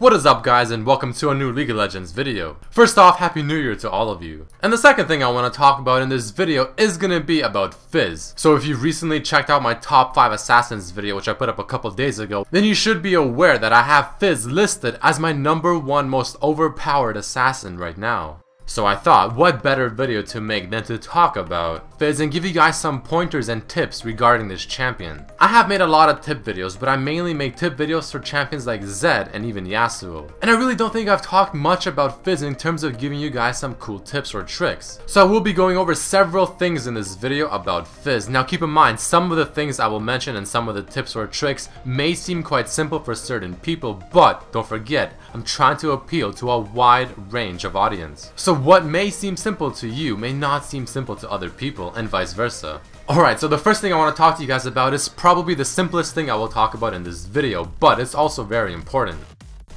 What is up guys, and welcome to a new League of Legends video. First off, Happy New Year to all of you. And the second thing I want to talk about in this video is gonna be about Fizz. So if you've recently checked out my top 5 assassins video, which I put up a couple days ago, then you should be aware that I have Fizz listed as my #1 most overpowered assassin right now. So I thought, what better video to make than to talk about Fizz and give you guys some pointers and tips regarding this champion. I have made a lot of tip videos, but I mainly make tip videos for champions like Zed and even Yasuo. And I really don't think I've talked much about Fizz in terms of giving you guys some cool tips or tricks. So I will be going over several things in this video about Fizz. Now keep in mind, some of the things I will mention and some of the tips or tricks may seem quite simple for certain people, but don't forget, I'm trying to appeal to a wide range of audience. So what may seem simple to you may not seem simple to other people, and vice versa. Alright, so the first thing I want to talk to you guys about is probably the simplest thing I will talk about in this video, but it's also very important.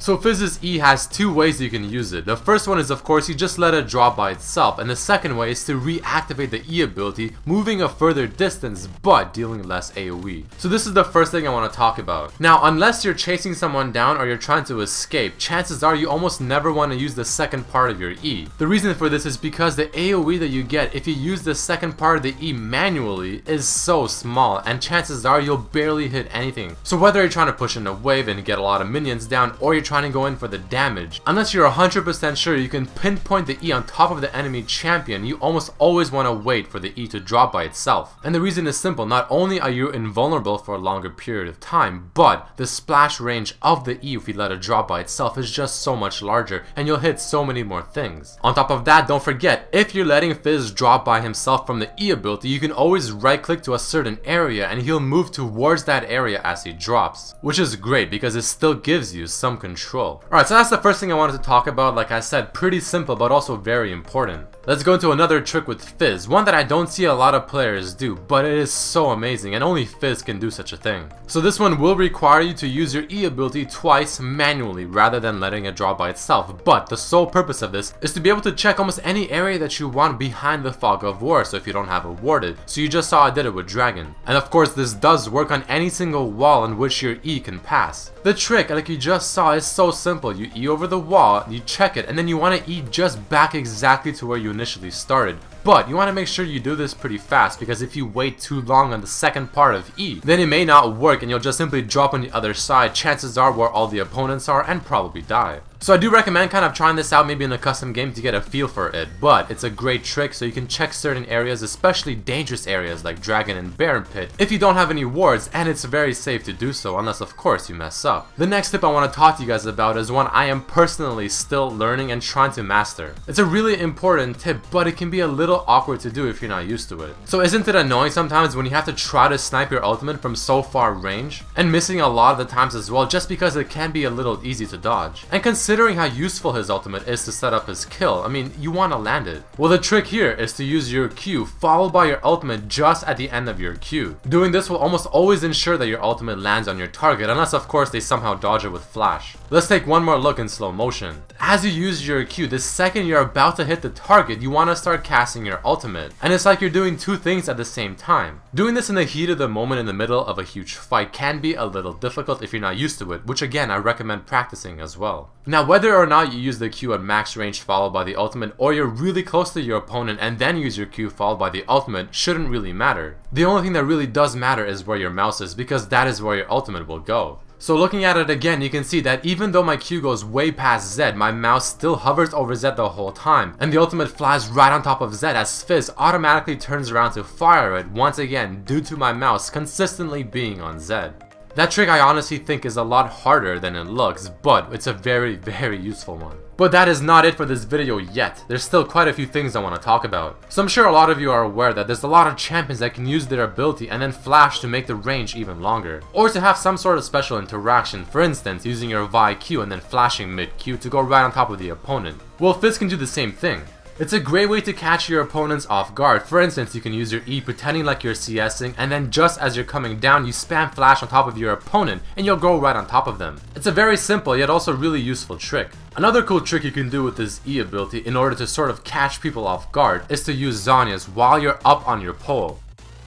So Fizz's E has 2 ways you can use it. The first one is, of course, you just let it drop by itself, and the second way is to reactivate the E ability, moving a further distance but dealing less AoE. So this is the first thing I want to talk about. Now, unless you're chasing someone down or you're trying to escape, chances are you almost never want to use the second part of your E. The reason for this is because the AoE that you get if you use the second part of the E manually is so small, and chances are you'll barely hit anything. So whether you're trying to push in a wave and get a lot of minions down, or you're trying to go in for the damage, unless you're 100% sure you can pinpoint the E on top of the enemy champion, you almost always want to wait for the E to drop by itself. And the reason is simple: not only are you invulnerable for a longer period of time, but the splash range of the E if you let it drop by itself is just so much larger, and you'll hit so many more things. On top of that, don't forget, if you're letting Fizz drop by himself from the E ability, you can always right click to a certain area and he'll move towards that area as he drops, which is great because it still gives you some control. Alright, so that's the first thing I wanted to talk about. Like I said, pretty simple but also very important. Let's go into another trick with Fizz, one that I don't see a lot of players do, but it is so amazing and only Fizz can do such a thing. So this one will require you to use your E ability twice manually rather than letting it drop by itself, but the sole purpose of this is to be able to check almost any area that you want behind the fog of war, so if you don't have it warded. So you just saw I did it with Dragon. And of course this does work on any single wall on which your E can pass. The trick, like you just saw, is so simple. You E over the wall, you check it, and then you want to E just back exactly to where you initially started. But you want to make sure you do this pretty fast, because if you wait too long on the second part of E, then it may not work and you'll just simply drop on the other side, chances are where all the opponents are, and probably die. So I do recommend kind of trying this out maybe in a custom game to get a feel for it, but it's a great trick so you can check certain areas, especially dangerous areas like Dragon and Baron Pit, if you don't have any wards, and it's very safe to do so unless of course you mess up. The next tip I want to talk to you guys about is one I am personally still learning and trying to master. It's a really important tip, but it can be a little awkward to do if you're not used to it. So isn't it annoying sometimes when you have to try to snipe your ultimate from so far range, and missing a lot of the times as well, just because it can be a little easy to dodge? And considering how useful his ultimate is to set up his kill, I mean, you want to land it. Well, the trick here is to use your Q followed by your ultimate just at the end of your Q. Doing this will almost always ensure that your ultimate lands on your target, unless of course they somehow dodge it with flash. Let's take one more look in slow motion. As you use your Q, the second you're about to hit the target, you want to start casting your ultimate. And it's like you're doing 2 things at the same time. Doing this in the heat of the moment in the middle of a huge fight can be a little difficult if you're not used to it, which again I recommend practicing as well. Now whether or not you use the Q at max range followed by the ultimate, or you're really close to your opponent and then use your Q followed by the ultimate, shouldn't really matter. The only thing that really does matter is where your mouse is, because that is where your ultimate will go. So looking at it again, you can see that even though my Q goes way past Zed, my mouse still hovers over Zed the whole time, and the ultimate flies right on top of Zed as Fizz automatically turns around to fire it once again due to my mouse consistently being on Zed. That trick I honestly think is a lot harder than it looks, but it's a very useful one. But that is not it for this video yet. There's still quite a few things I want to talk about. So I'm sure a lot of you are aware that there's a lot of champions that can use their ability and then flash to make the range even longer, or to have some sort of special interaction, for instance using your Vi Q and then flashing mid Q to go right on top of the opponent. Well, Fizz can do the same thing. It's a great way to catch your opponents off guard. For instance, you can use your E pretending like you're CSing, and then just as you're coming down, you spam flash on top of your opponent and you'll go right on top of them. It's a very simple yet also really useful trick. Another cool trick you can do with this E ability in order to sort of catch people off guard is to use Zhonya's while you're up on your pole.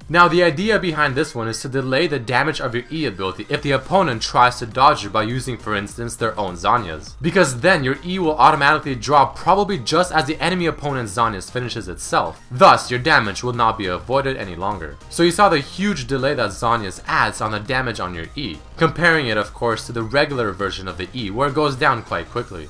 Now the idea behind this one is to delay the damage of your E ability if the opponent tries to dodge you by using, for instance, their own Zhonya's. Because then your E will automatically drop probably just as the enemy opponent's Zhonya's finishes itself. Thus, your damage will not be avoided any longer. So you saw the huge delay that Zhonya's adds on the damage on your E, comparing it of course to the regular version of the E where it goes down quite quickly.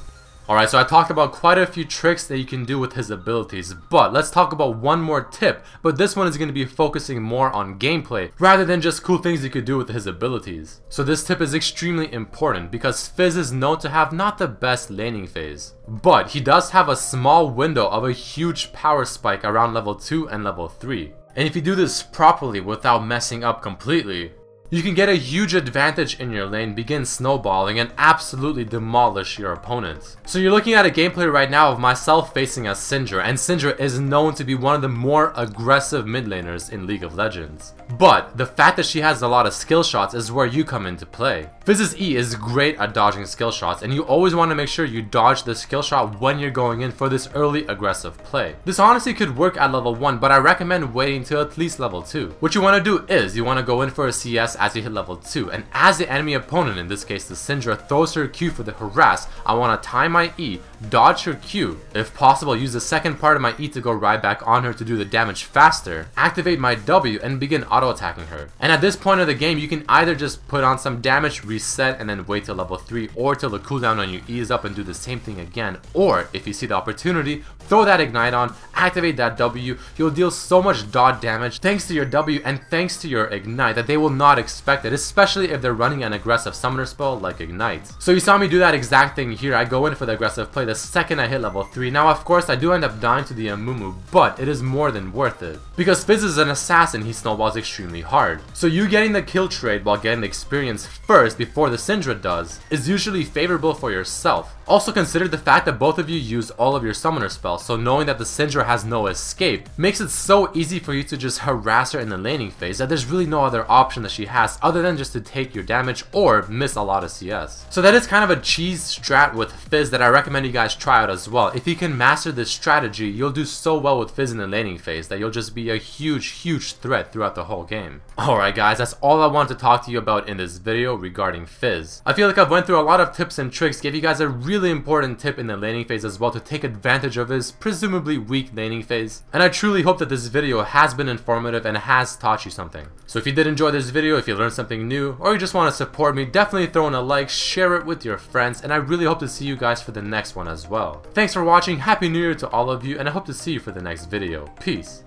Alright, so I talked about quite a few tricks that you can do with his abilities, but let's talk about one more tip, but this one is going to be focusing more on gameplay, rather than just cool things you could do with his abilities. So this tip is extremely important, because Fizz is known to have not the best laning phase, but he does have a small window of a huge power spike around level 2 and level 3. And if you do this properly without messing up completely, you can get a huge advantage in your lane, begin snowballing, and absolutely demolish your opponents. So you're looking at a gameplay right now of myself facing a Syndra, and Syndra is known to be one of the more aggressive mid laners in League of Legends. But the fact that she has a lot of skill shots is where you come into play. Fizz's E is great at dodging skill shots, and you always want to make sure you dodge the skill shot when you're going in for this early aggressive play. This honestly could work at level 1, but I recommend waiting till at least level 2. What you want to do is, you want to go in for a CS as you hit level 2, and as the enemy opponent, in this case the Syndra, throws her Q for the harass, I want to time my E, dodge her Q, if possible use the second part of my E to go right back on her to do the damage faster, activate my W and begin auto attacking her. And at this point of the game you can either just put on some damage, reset, and then wait till level 3, or till the cooldown on your E is up and do the same thing again, or if you see the opportunity, throw that ignite on, activate that W, you'll deal so much dot damage thanks to your W and thanks to your ignite that they will not expect it, especially if they're running an aggressive summoner spell like ignite. So you saw me do that exact thing here. I go in for the aggressive play the second I hit level 3. Now of course I do end up dying to the Amumu, but it is more than worth it. Because Fizz is an assassin, he snowballs extremely hard. So you getting the kill trade while getting the experience first before the Syndra does is usually favorable for yourself. Also consider the fact that both of you use all of your summoner spells, so knowing that the Syndra has no escape makes it so easy for you to just harass her in the laning phase that there's really no other option that she has other than just to take your damage or miss a lot of CS. So that is kind of a cheese strat with Fizz that I recommend you guys try out as well. If you can master this strategy, you'll do so well with Fizz in the laning phase that you'll just be a huge threat throughout the whole game. Alright guys, that's all I wanted to talk to you about in this video regarding Fizz. I feel like I've went through a lot of tips and tricks, gave you guys a really important tip in the laning phase as well to take advantage of his presumably weak laning phase. And I truly hope that this video has been informative and has taught you something. So if you did enjoy this video, if you learned something new, or you just want to support me, definitely throw in a like, share it with your friends, and I really hope to see you guys for the next one as well. Thanks for watching, Happy New Year to all of you, and I hope to see you for the next video. Peace.